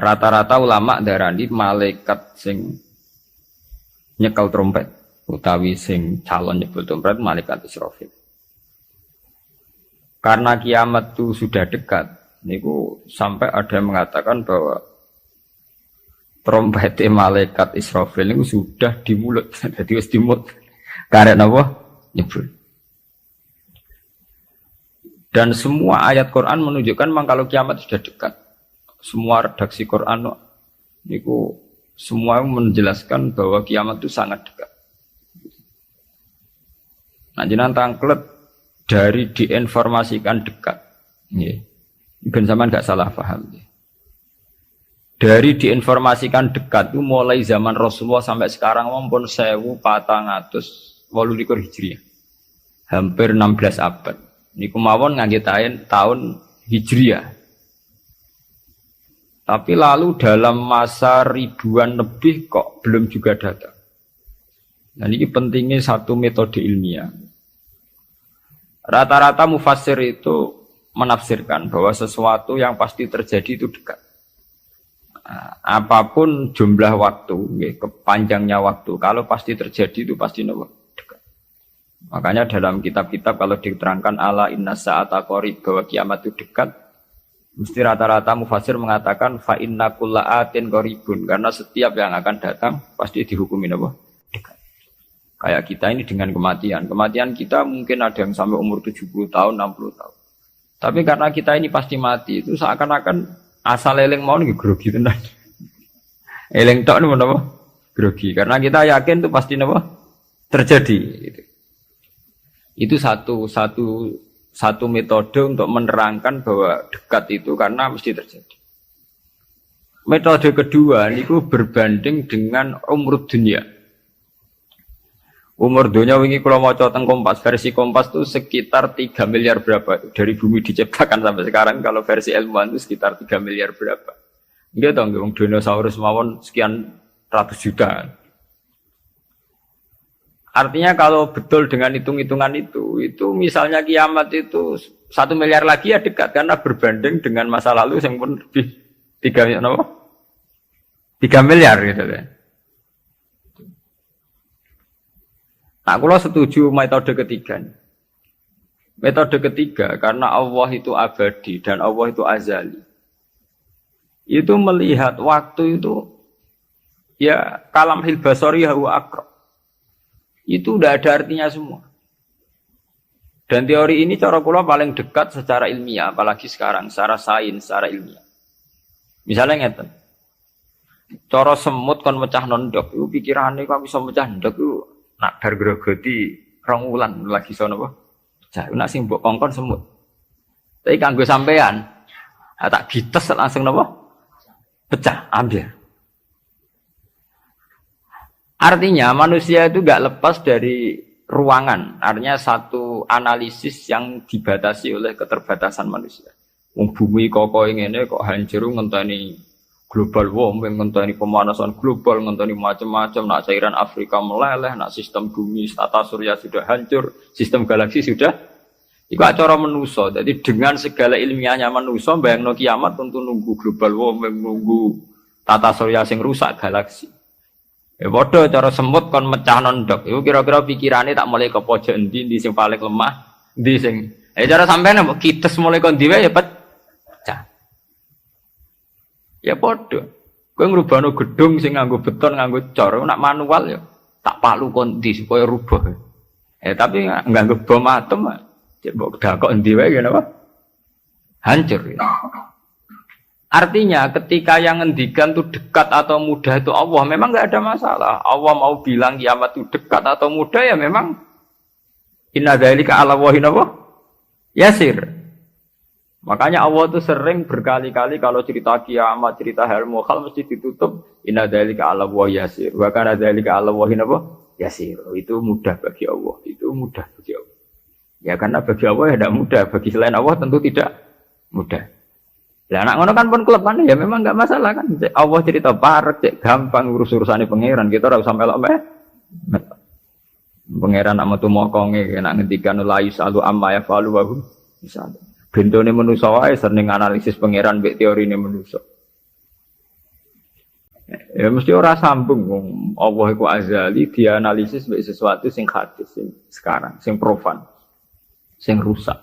Rata-rata ulama darani malaikat sing nyekel trompet utawi sing calon nyebul trompet malaikat Israfil. Karena kiamat itu sudah dekat, niku sampai ada yang mengatakan bahwa trompet malaikat Israfil itu sudah di mulut, jadi wis di mulut. Karena apa? Nyebul. Dan semua ayat Quran menunjukkan memang kalau kiamat sudah dekat. Semua redaksi Quran niku semua menjelaskan bahwa kiamat itu sangat dekat. Nah, jenengan tangklet dari diinformasikan dekat. Nggih. Ben sampean enggak salah paham. Dari diinformasikan dekat itu mulai zaman Rasulullah sampai sekarang pun 1428 Hijriah. Hampir 16 abad. Niku mawon ngangge tahun Hijriah. Tapi lalu dalam masa ribuan lebih kok belum juga datang. Nah, ini pentingnya satu metode ilmiah. Rata-rata mufassir itu menafsirkan bahwa sesuatu yang pasti terjadi itu dekat. Nah, apapun jumlah waktu, kepanjangnya waktu, kalau pasti terjadi itu pasti dekat. Makanya dalam kitab-kitab kalau diterangkan ala inna sa'ata qarib bahwa kiamat itu dekat, mesti rata-rata mufassir mengatakan fa inna kulla atin qaribun, karena setiap yang akan datang pasti dihukumi apa? Dekat. Kayak kita ini dengan kematian. Kematian kita mungkin ada yang sampai umur 70 tahun, 60 tahun. Tapi karena kita ini pasti mati, itu seakan-akan asal eling mau nih grogi tenan. Eling tok niku napa? Grogi. Karena kita yakin itu pasti napa? Terjadi. Itu satu metode untuk menerangkan bahwa dekat itu karena mesti terjadi. Metode kedua niku berbanding dengan umur dunia. Umur dunia wingi kula maca teng Kompas, versi Kompas itu sekitar 3 miliar berapa dari bumi diciptakan sampai sekarang, kalau versi ilmuwan itu sekitar 3 miliar berapa. Nggih to nggih wong dinosaurus mawon sekian ratus juta. Artinya kalau betul dengan hitung-hitungan itu misalnya kiamat itu 1 miliar lagi ya dekat, karena berbanding dengan masa lalu yang pun lebih 3 miliar gitu kan. Nah, kalau setuju metode ketiga. Metode ketiga, karena Allah itu abadi dan Allah itu azali. Itu melihat waktu itu ya kalamhil basari huwa aqrab. Itu udah ada artinya semua. Dan teori ini cara kula paling dekat secara ilmiah, apalagi sekarang secara sains, secara ilmiah. Misalnya ngeten. Cara semut kon mecah nondok, itu pikirane kok bisa mecah nondok itu nak bar grogoti 2 wulan lagi sono apa? Pecah. Nak sing mbok kongkon semut. Tapi kanggo sampean, tak gites langsung napa? Pecah, ambil. Artinya manusia itu enggak lepas dari ruangan. Artinya satu analisis yang dibatasi oleh keterbatasan manusia. Wong bumi kok ngene kok hancur ngenteni global warming, ngenteni pemanasan global, ngenteni macam-macam, nak cairan Afrika meleleh, nak sistem bumi tata surya sudah hancur, sistem galaksi sudah. Iku acara manusa. Jadi dengan segala ilmiahnya manusa bayangno kiamat tentu nunggu global warming, nunggu tata surya sing rusak galaksi. Ya padha cara semut kon mecah nondok. Iku kira-kira pikirane tak mulai ke pojok endi sing paling lemah, endi sing. Cara sampean kites mulai kon diwe ya pecah. Ya padha. Kowe ngrubahno gedung sing nganggo beton, nganggo cor, nak manual ya tak palu kondi supaya rubah. Tapi nganggo bom atom, cek mbok dakok endi wae ngene apa? Hancur. Ya. Artinya ketika yang ngendikan itu dekat atau mudah itu Allah, memang enggak ada masalah. Allah mau bilang kiamat itu dekat atau mudah ya memang inna dzalika 'ala Allahi yasir. Makanya Allah itu sering berkali-kali kalau cerita kiamat, cerita hal mukhal mesti ditutup inna dzalika 'ala Allahi yasir. Wa kana dzalika 'ala Allahi yasir. Itu mudah bagi Allah, itu mudah bagi Allah. Ya karena bagi Allah ya tidak mudah, bagi selain Allah tentu tidak mudah. Lah anak ngono kan pun klub kan ya memang enggak masalah kan. Allah cerita parek cek gampang urus-urusane pangeran, kita ora usah melok meh. Pangeran nak metu mokonge nek ngendikan la yusalu amma yafalu wa hum misal. Bentone manusa wae sering analisis pangeran mbek teorine manusa. Ya mesti ora sambung wong Allah iku azali dianalisis sebagai sesuatu sing hadis sing sekarang, sing profan, sing rusak.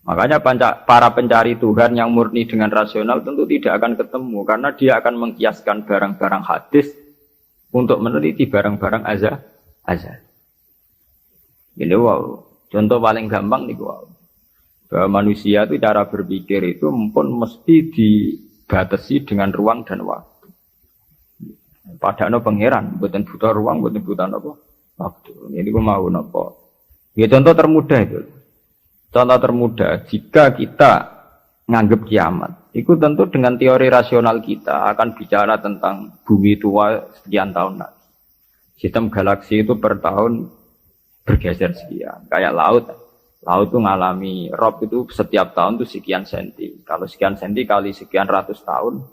Makanya para pencari Tuhan yang murni dengan rasional tentu tidak akan ketemu karena dia akan mengkiaskan barang-barang hadis untuk meneliti barang-barang azali. Ini wow, contoh paling gampang nih wow. Bahwa manusia itu cara berpikir itu pun mesti dibatasi dengan ruang dan waktu. Padahal pangeran, bukan butuh ruang, bukan butuh apa waktu. Ini gue mau apa? Ya contoh termudah itu. Contoh termudah, jika kita nganggap kiamat, itu tentu dengan teori rasional kita akan bicara tentang bumi tua sekian tahun lagi. Sistem galaksi itu per tahun bergeser sekian. Kayak laut itu ngalami rob itu setiap tahun itu sekian senti. Kalau sekian senti kali sekian ratus tahun,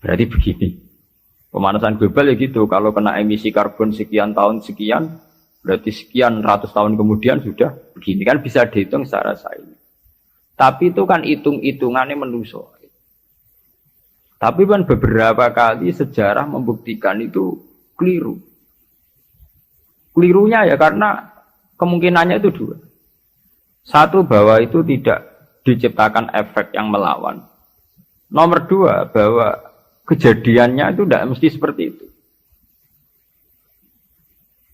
berarti begini. Pemanasan global ya gitu, kalau kena emisi karbon sekian tahun sekian, berarti sekian ratus tahun kemudian sudah begini, kan bisa dihitung secara sains. Tapi itu kan hitung-hitungannya manusia. Tapi kan beberapa kali sejarah membuktikan itu keliru. Kelirunya ya karena kemungkinannya itu dua. Satu, bahwa itu tidak diciptakan efek yang melawan. Nomor dua, bahwa kejadiannya itu tidak mesti seperti itu.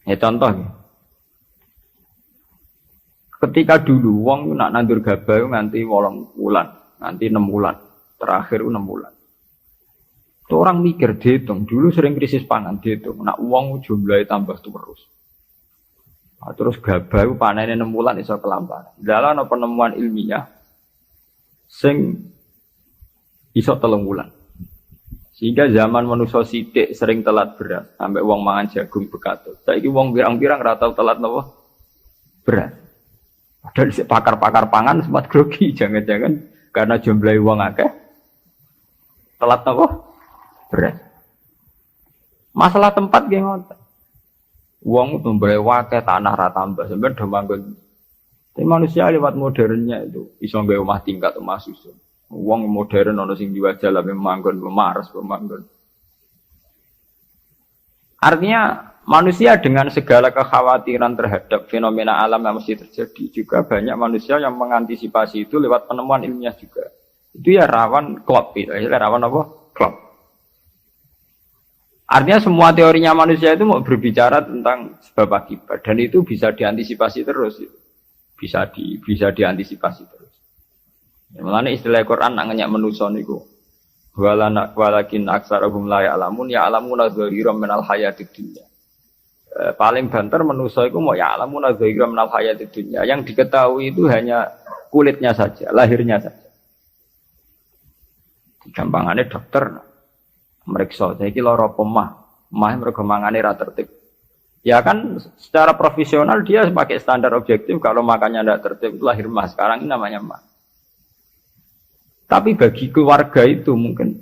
Ya contoh, ketika dulu wong nak nandur gabah nganti 8 bulan, nanti 6 bulan, terakhir 6 bulan. Itu orang mikir dihitung, dulu sering krisis pangan dihitung, nak uang jumlahnya tambah terus. Nah, terus gabah panennya 6 bulan iso kelamparan. Dalam penemuan ilmiah sing iso 3 bulan. Sehingga zaman manusia sithik sering telat beras, sampai wong mangan jagung bekatut. Saiki wong pirang-pirang ora tau telat napa? Beras. Padahal pakar-pakar pangan sempat grogi, jangan-jangan karena jumlah wong akeh telat napa? Beras. Masalah tempat nggih ngoten. Wong jumlah akeh tanah ra tambah, sampeyan do manggon. Tapi manusia lewat modernnya itu iso nggawe omah tingkat omah susun. Wong modern ono sing diwajah lah manggon Mars pemanggon. Artinya manusia dengan segala kekhawatiran terhadap fenomena alam yang mesti terjadi juga banyak manusia yang mengantisipasi itu lewat penemuan ilmiah juga. Itu ya rawan klop itu, rawan apa? Klop. Artinya semua teorinya manusia itu mau berbicara tentang sebab akibat dan itu bisa diantisipasi terus. Bisa diantisipasi terus. Ya, mulane istilah Quran nak ngenyak manusa niku. Walakin aksarahum la ya'lamun ya'lamuna dhahiran minal hayatid dunya. Paling banter manusa iku mau ya'lamuna dhahiran minal hayatid dunya. Yang diketahui itu hanya kulitnya saja, lahirnya saja. Gampangane dokter meriksa saiki lara pemah mergo mangane ra tertib. Ya kan secara profesional dia pakai standar objektif kalau makannya tidak tertib itu lahir mah. Sekarang ini namanya mah. Tapi bagi keluarga itu mungkin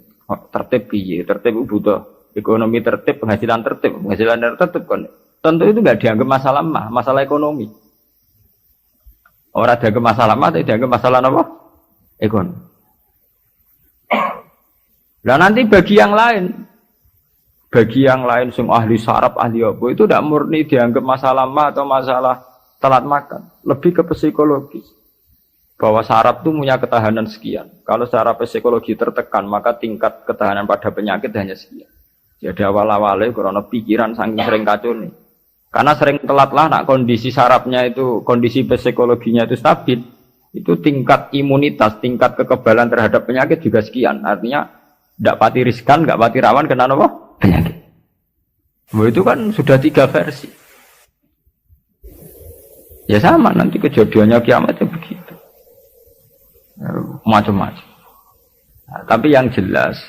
tertib piye, tertib butuh ekonomi tertib, penghasilan tertib kan. Tentu itu enggak dianggap masalah mah, masalah ekonomi. Orang dianggap masalah mah, tapi dianggap masalah apa? Ekonomi. Nah nanti bagi yang lain sing ahli saraf, ahli apa itu tidak murni dianggap masalah mah atau masalah telat makan, lebih ke psikologis. Bahwa saraf itu punya ketahanan sekian. Kalau secara psikologi tertekan, maka tingkat ketahanan pada penyakit hanya sekian. Jadi awal-awalnya karena pikiran saking sering kacau nih. Karena sering telatlah, nak kondisi sarafnya itu, kondisi psikologinya itu stabil, itu tingkat imunitas, tingkat kekebalan terhadap penyakit juga sekian. Artinya, tidak pati riskan, tidak pati rawan kena apa? Penyakit. Itu kan sudah 3 versi. Ya sama, nanti kejadiannya kiamatnya begitu. Macam-macam. Nah, tapi yang jelas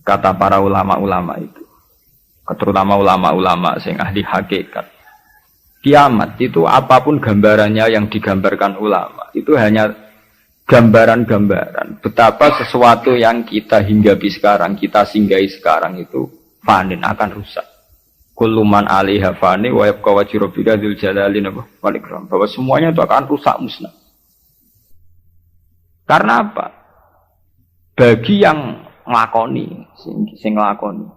kata para ulama-ulama itu, terutama ulama-ulama sing ahli hakikat, kiamat itu apapun gambarannya yang digambarkan ulama itu hanya gambaran-gambaran betapa sesuatu yang kita hinggapi sekarang, kita singgahi sekarang itu fanin, akan rusak. Kullu man 'alaiha fani wa yabqa wajhu rabbika dzul jalali wal ikram, bahwa semuanya itu akan rusak musnah. Karena apa? Bagi yang nglakoni, sing nglakoni.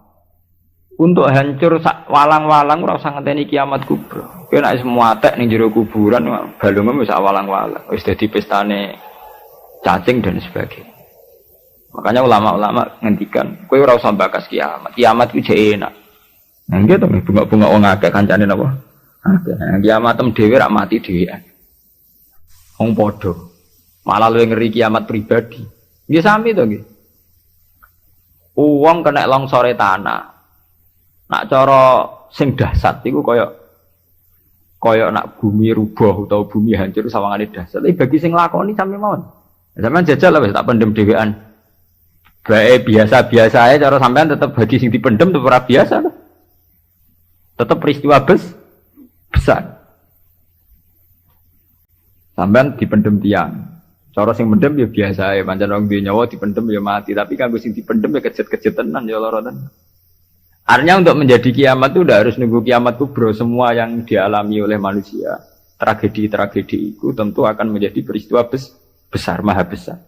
Untuk hancur walang-walang ora usah ngenteni kiamat kubra. Kowe nek semua atek ning jero kuburan balungmu wis walang-walang, wis dadi pestane cacing dan sebagainya. Makanya ulama-ulama ngendikan, kowe ora usah bakas kiamat. Kiamat ku jek enak. Nah gitu bunga-bunga wong akeh kancane napa? Akeh. Kiamat tem dhewe rak mati dhewean. Wong padha. Malah luwih ngeri kiamat pribadi. Nggih sami to nggih. Wong kena longsore tanah. Nak cara sing dahsyat iku kaya nak bumi rubuh utawa bumi hancur sawangane dahsyat. Tapi bagi sing lakoni sami mawon. Sampeyan jajal lah wis tak pendem dhewean. Bae biasa-biasa ae cara sampean tetep bagi sing dipendem tetep ora biasa lho. Tetep peristiwa besar. Sampean dipendem tiang. Cara sing mendem ya biasa ae, pancen wong duwe nyawa dipendem ya mati, tapi kanggo sing dipendem ya kejet-kejet tenan ya lara tenan. Artinya untuk menjadi kiamat itu udah harus nunggu kiamat kubro. Semua yang dialami oleh manusia, tragedi-tragedi itu tentu akan menjadi peristiwa besar, maha besar.